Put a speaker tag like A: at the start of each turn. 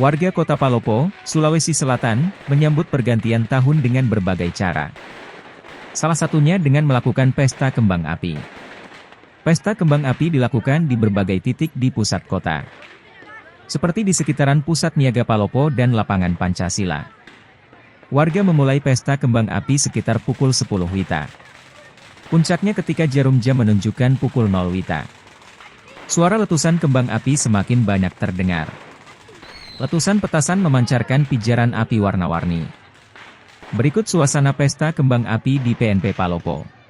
A: Warga Kota Palopo, Sulawesi Selatan, menyambut pergantian tahun dengan berbagai cara. Salah satunya dengan melakukan pesta kembang api. Pesta kembang api dilakukan di berbagai titik di pusat kota. Seperti di sekitaran Pusat Niaga Palopo dan Lapangan Pancasila. Warga memulai pesta kembang api sekitar pukul 10 WITA. Puncaknya ketika jarum jam menunjukkan pukul 0 WITA. Suara letusan kembang api semakin banyak terdengar. Letusan petasan memancarkan pijaran api warna-warni. Berikut suasana pesta kembang api di PNP Palopo.